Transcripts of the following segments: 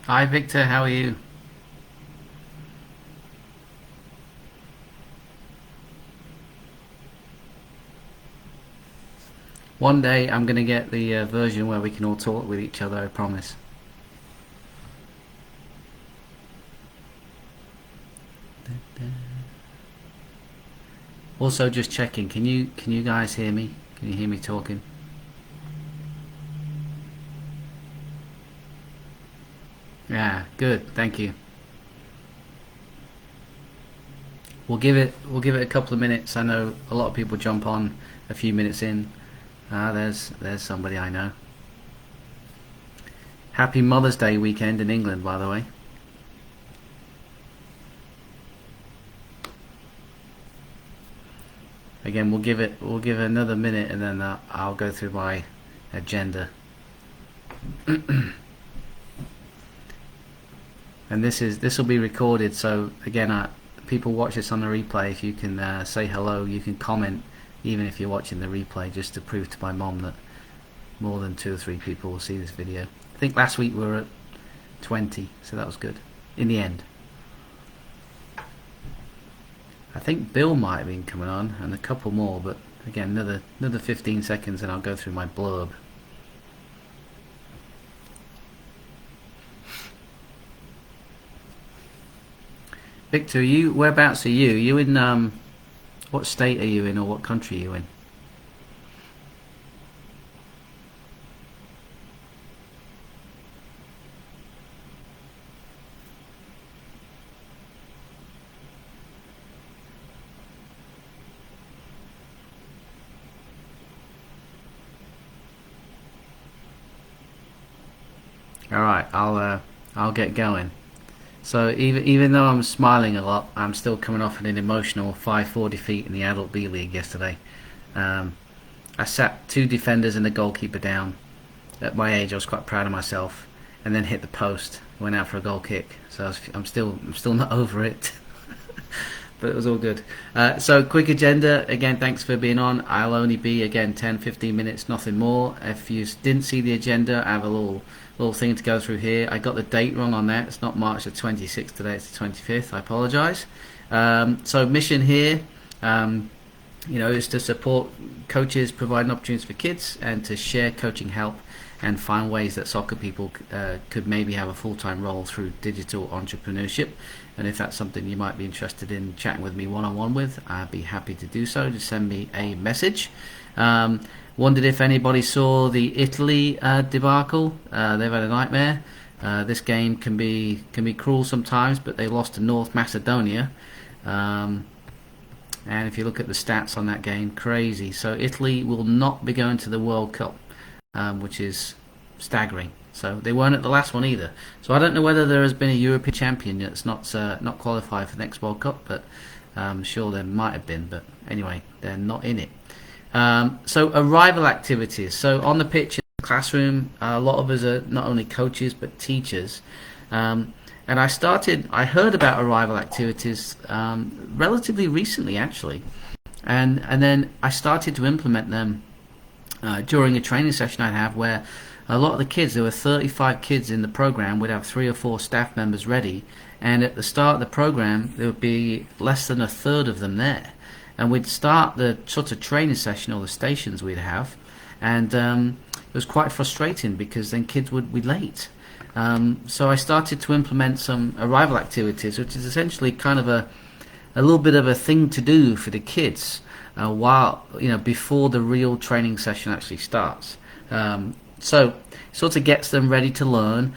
Hi Victor, how are you? One day I'm going to get the version where we can all talk with each other, I promise. Also just checking, can you guys hear me? Can you hear me talking? Yeah, good, thank you. We'll give it a couple of minutes. I know a lot of people jump on a few minutes in. There's somebody I know. Happy Mother's Day weekend in England, by the way. Again, we'll give it another minute and then I'll go through my agenda. And this will be recorded, so again, people watch this on the replay. If you can say hello, you can comment, even if you're watching the replay, just to prove to my mom that more than 2 or 3 people will see this video. I think last week we were at 20, so that was good in the end. I think Bill might have been coming on and a couple more, but again, another 15 seconds and I'll go through my blurb. Victor, whereabouts are you? Are you in what state are you in, or what country are you in? All right, I'll get going. So even though I'm smiling a lot, I'm still coming off an emotional 5-4 defeat in the Adult B League yesterday. Um, I sat 2 defenders and the goalkeeper down. At my age, I was quite proud of myself, and then hit the post. Went out for a goal kick. So I'm still not over it. But it was all good. So quick agenda. Again, thanks for being on. I'll only be, again, 10-15 minutes, nothing more. If you didn't see the agenda, I have a little thing to go through here. I got the date wrong on that. It's not March the 26th today, it's the 25th. I apologise. So mission here, is to support coaches, providing opportunities for kids, and to share coaching help and find ways that soccer people could maybe have a full-time role through digital entrepreneurship. And if that's something you might be interested in chatting with me one-on-one with, I'd be happy to do so. Just send me a message. Um, Wondered if anybody saw the Italy debacle. They've had a nightmare. This game can be cruel sometimes, but they lost to North Macedonia. Um, and if you look at the stats on that game, crazy. So Italy will not be going to the World Cup, which is staggering. So they weren't at the last one either. So I don't know whether there has been a European champion that's not qualified for the next World Cup, but I'm sure there might have been. But anyway, they're not in it. So arrival activities. So on the pitch in the classroom, a lot of us are not only coaches but teachers. And I heard about arrival activities relatively recently, actually, and then I started to implement them during a training session I'd have where a lot of the kids, there were 35 kids in the program, would have 3 or 4 staff members ready, and at the start of the program there would be less than a third of them there, and we'd start the sort of training session or the stations we'd have, and it was quite frustrating because then kids would be late. So I started to implement some arrival activities, which is essentially kind of a little bit of a thing to do for the kids while before the real training session actually starts. So sort of gets them ready to learn.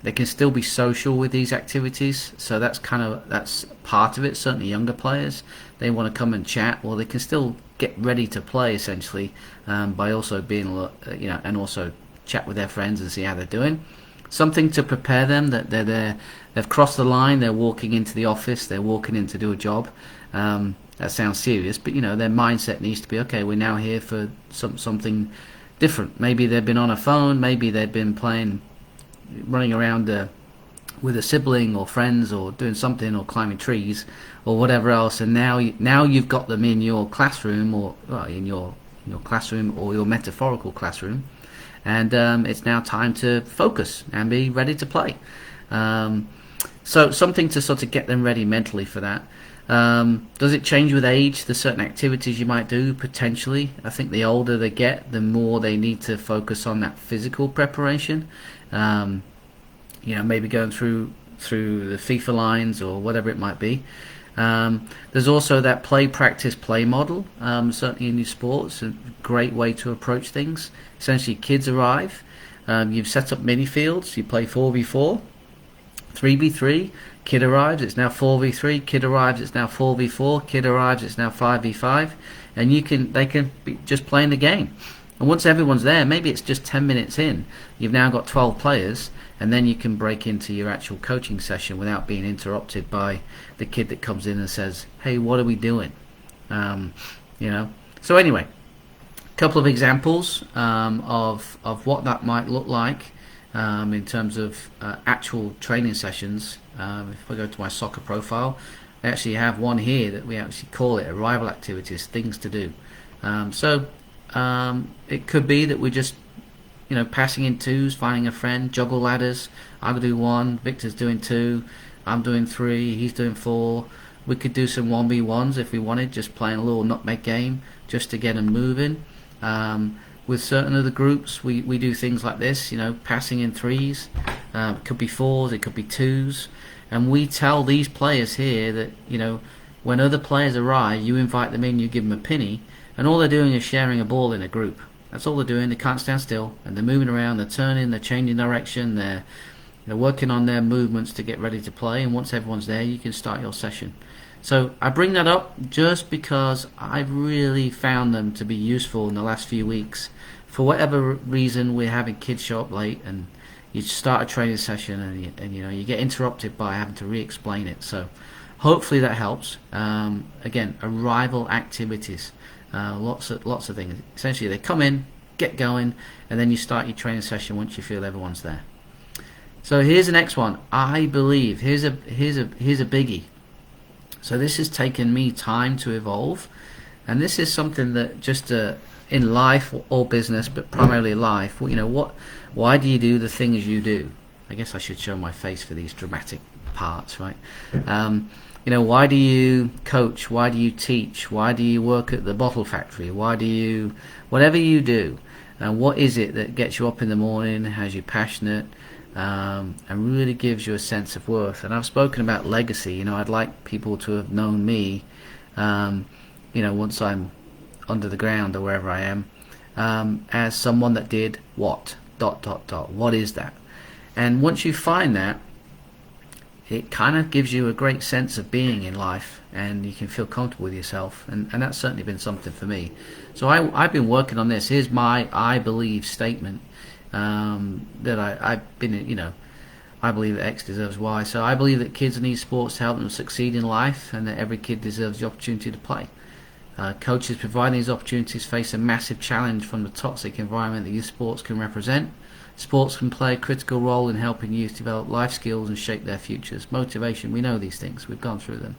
They can still be social with these activities, so that's part of it. Certainly, younger players, they want to come and chat, or they can still get ready to play essentially by also being and also chat with their friends and see how they're doing. Something to prepare them that they're there, they've crossed the line, they're walking into the office, they're walking in to do a job. That sounds serious, but their mindset needs to be, okay, we're now here for something different. Maybe they've been on a phone, maybe they've been running around with a sibling or friends, or doing something, or climbing trees, or whatever else. And now you've got them in your classroom, or in your classroom or your metaphorical classroom, and it's now time to focus and be ready to play. So something to sort of get them ready mentally for that. Does it change with age? There's certain activities you might do, potentially. I think the older they get, the more they need to focus on that physical preparation. Maybe going through the FIFA lines or whatever it might be. There's also that play, practice, play model, certainly in your sports, a great way to approach things. Essentially, kids arrive, you've set up mini fields, you play 4v4, 3v3, kid arrives, it's now 4v3, kid arrives, it's now 4v4, kid arrives, it's now 5v5, and they can be just playing the game. And once everyone's there, maybe it's just 10 minutes in, you've now got 12 players, and then you can break into your actual coaching session without being interrupted by the kid that comes in and says, hey, what are we doing? So anyway, a couple of examples of what that might look like in terms of actual training sessions. If I go to my soccer profile, I actually have one here that we actually call it arrival activities, things to do. It could be that we're just passing in twos, finding a friend, juggle ladders. I'll do one, Victor's doing two, I'm doing three, he's doing four. We could do some 1v1s if we wanted, just playing a little nutmeg game just to get them moving. With certain other groups, we do things like this, passing in threes. It could be fours, it could be twos. And we tell these players here that, when other players arrive, you invite them in, you give them a penny, and all they're doing is sharing a ball in a group. That's all they're doing. They can't stand still, and they're moving around, they're turning, they're changing direction, they're working on their movements to get ready to play, and once everyone's there, you can start your session. So I bring that up just because I've really found them to be useful in the last few weeks. For whatever reason, we're having kids show up late, and you start a training session, and you get interrupted by having to re-explain it. So hopefully that helps. Again, arrival activities. Lots of things. Essentially, they come in, get going, and then you start your training session once you feel everyone's there. So here's the next one. I believe here's a biggie. So this has taken me time to evolve, and this is something that just in life or business, but primarily life. Why do you do the things you do? I guess I should show my face for these dramatic parts, right? Why do you coach? Why do you teach? Why do you work at the bottle factory? Whatever you do, what is it that gets you up in the morning, has you passionate, and really gives you a sense of worth? And I've spoken about legacy. I'd like people to have known me, once I'm under the ground or wherever I am, as someone that did what? ... What is that? And once you find that, it kind of gives you a great sense of being in life, and you can feel comfortable with yourself, and that's certainly been something for me. So I've been working on this. Here's my I believe statement, that I've been, I believe that X deserves Y. So I believe that kids need sports to help them succeed in life, and that every kid deserves the opportunity to play. Coaches providing these opportunities face a massive challenge from the toxic environment that youth sports can represent. Sports can play a critical role in helping youth develop life skills and shape their futures. Motivation, we know these things, we've gone through them.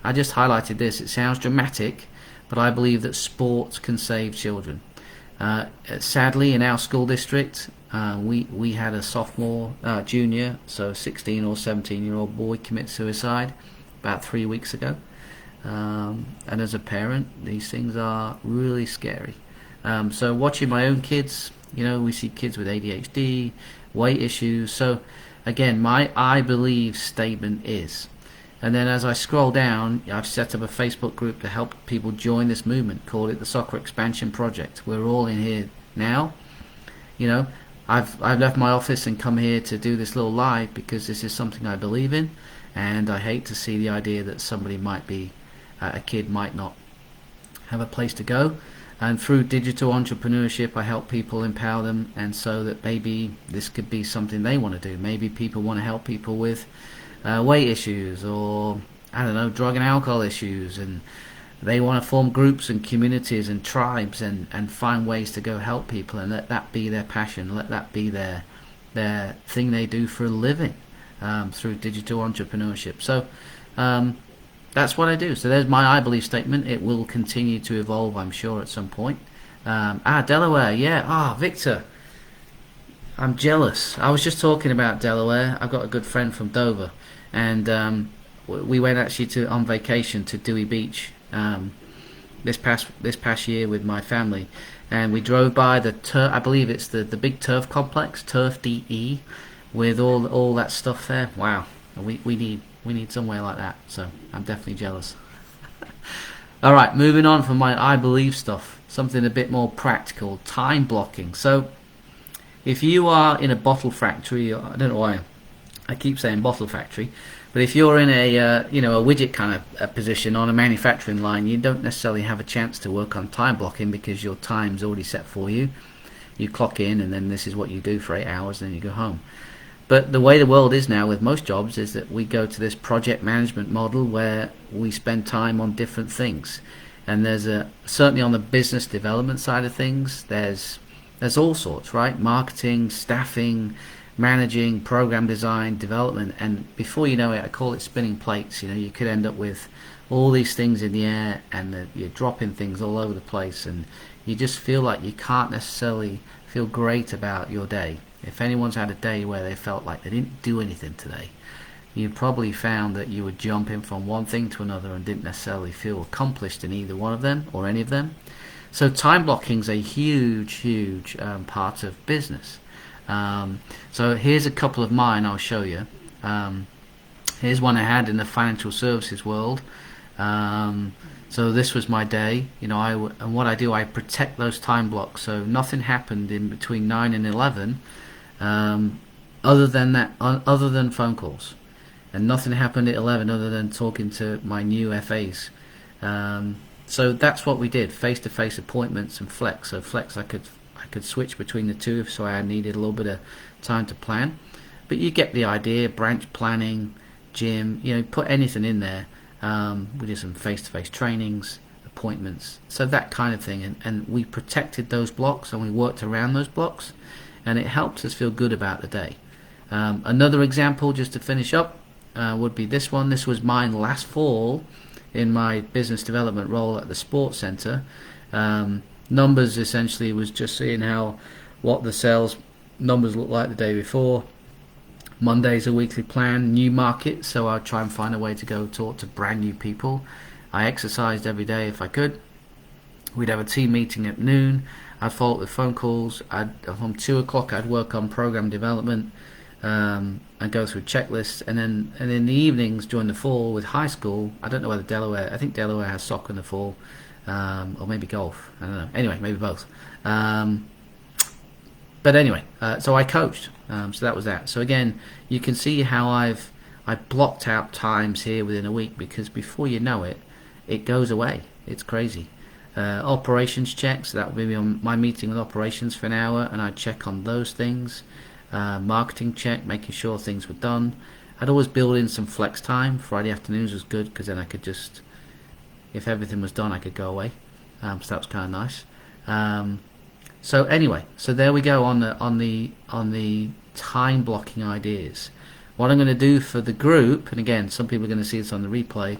I just highlighted this. It sounds dramatic, but I believe that sports can save children. Sadly, in our school district, we had a junior, so 16 or 17-year-old boy commit suicide about 3 weeks ago. And as a parent, these things are really scary. So watching my own kids, we see kids with ADHD, weight issues. So again, my I believe statement is, and then as I scroll down, I've set up a Facebook group to help people join this movement. Call it the Soccer Expansion Project. We're all in here now. I've left my office and come here to do this little live because this is something I believe in, and I hate to see the idea that a kid might not have a place to go. And through digital entrepreneurship, I help people, empower them, and so that maybe this could be something they want to do. Maybe people want to help people with weight issues, or drug and alcohol issues, and they want to form groups and communities and tribes and find ways to go help people, and let that be their passion, let that be their thing they do for a living through digital entrepreneurship. So that's what I do. So there's my I believe statement. It will continue to evolve, I'm sure, at some point. Delaware, yeah. Victor, I'm jealous. I was just talking about Delaware. I've got a good friend from Dover, and we went actually to on vacation to Dewey Beach this past year with my family, and we drove by the turf. I believe it's the big turf complex, Turf DE, with all that stuff there. Wow, we need somewhere like that. So I'm definitely jealous. All right, moving on from my I believe stuff, something a bit more practical, time blocking. So if you are in a bottle factory, I don't know why I keep saying bottle factory, but if you're in a widget kind of position on a manufacturing line, you don't necessarily have a chance to work on time blocking because your time's already set for you. You clock in, and then this is what you do for 8 hours, and then you go home. But the way the world is now with most jobs is that we go to this project management model where we spend time on different things. And there's certainly on the business development side of things, there's all sorts, right? Marketing, staffing, managing, program design, development, and before you know it, I call it spinning plates. You could end up with all these things in the air, and you're dropping things all over the place, and you just feel like you can't necessarily feel great about your day. If anyone's had a day where they felt like they didn't do anything today, you probably found that you were jumping from one thing to another and didn't necessarily feel accomplished in either one of them or any of them. So time blocking is a huge part of business. So here's a couple of mine I'll show you. Here's one I had in the financial services world. So this was my day, and what I do, I protect those time blocks. So nothing happened in between 9 and 11, other than phone calls, and nothing happened at 11 other than talking to my new FAs. So that's what we did: face-to-face appointments and flex. So flex, I could switch between the two, so I needed a little bit of time to plan. But you get the idea: branch planning, gym, put anything in there. We did some face-to-face trainings, appointments, so that kind of thing, and we protected those blocks and we worked around those blocks, and it helped us feel good about the day. Another example, just to finish up, would be this one. This was mine last fall in my business development role at the sports centre. Numbers essentially was just seeing what the sales numbers looked like the day before. Monday's a weekly plan, new market, so I'd try and find a way to go talk to brand new people. I exercised every day if I could. We'd have a team meeting at noon. I'd follow up with phone calls. From 2 o'clock I'd work on program development and go through checklists, and then in the evenings during the fall with high school, I don't know whether I think Delaware has soccer in the fall, or maybe golf, I don't know, anyway, maybe both. But anyway, so I coached, so that was that. So again, you can see how I blocked out times here within a week, because before you know it, it goes away. It's crazy. Operations checks, so that would be on my meeting with operations for an hour, and I'd check on those things. Marketing check, making sure things were done. I'd always build in some flex time. Friday afternoons was good, because then I could just, if everything was done, I could go away. So that was kind of nice. So anyway, so there we go on the time blocking ideas. What I'm going to do for the group, and again, some people are going to see this on the replay,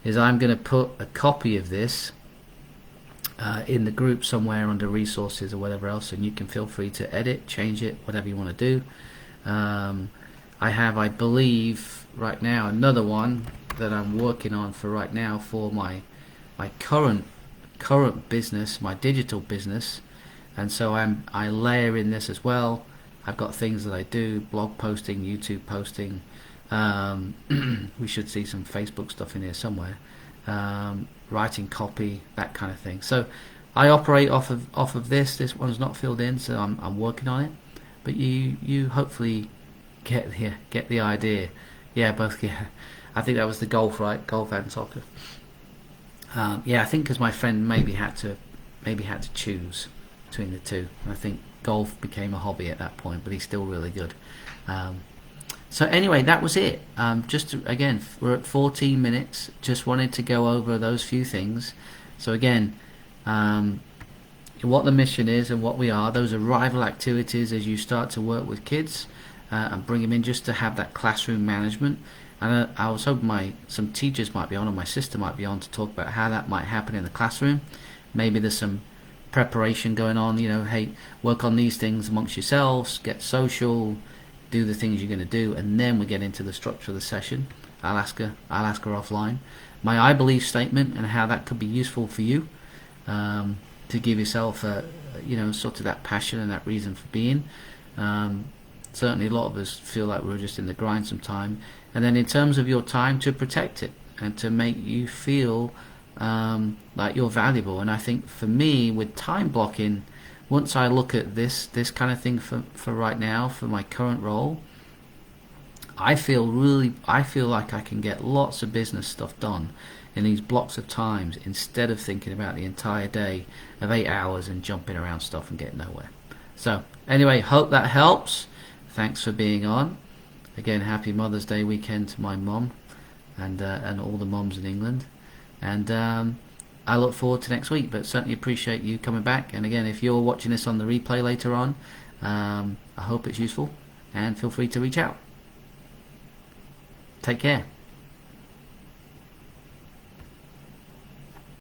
is I'm going to put a copy of this in the group somewhere under resources or whatever else, and you can feel free to edit, change it, whatever you want to do. I have, I believe, right now another one that I'm working on for right now for my current business, my digital business. And so I layer in this as well. I've got things that I do: blog posting, YouTube posting. We should see some Facebook stuff in here somewhere. Writing copy, that kind of thing. So I operate off of this. This one's not filled in, so I'm working on it. But you hopefully get the idea. Yeah, both. Yeah, I think that was the golf, right? Golf and soccer. Yeah, I think because my friend maybe had to choose between the two. I think golf became a hobby at that point, but he's still really good. So anyway, that was it. Again, we're at 14 minutes. Just wanted to go over those few things. So again, what the mission is and what we are. Those are rival activities as you start to work with kids and bring them in, just to have that classroom management. And I was hoping some teachers might be on, or my sister might be on, to talk about how that might happen in the classroom. Maybe there's some preparation going on. You know, hey, work on these things amongst yourselves, get social, do the things you're going to do, and then we get into the structure of the session. I'll ask her offline my I believe statement and how that could be useful for you, to give yourself sort of that passion and that reason for being. Certainly a lot of us feel like we're just in the grind sometime, and then in terms of your time, to protect it and to make you feel like you're valuable. And I think for me, with time blocking, once I look at this kind of thing for right now, for my current role, I feel like I can get lots of business stuff done in these blocks of times, instead of thinking about the entire day of 8 hours and jumping around stuff and getting nowhere. So anyway, hope that helps. Thanks for being on. Again, happy Mother's Day weekend to my mom and all the moms in England. And I look forward to next week, but certainly appreciate you coming back. And again, if you're watching this on the replay later on, I hope it's useful, and feel free to reach out. Take care.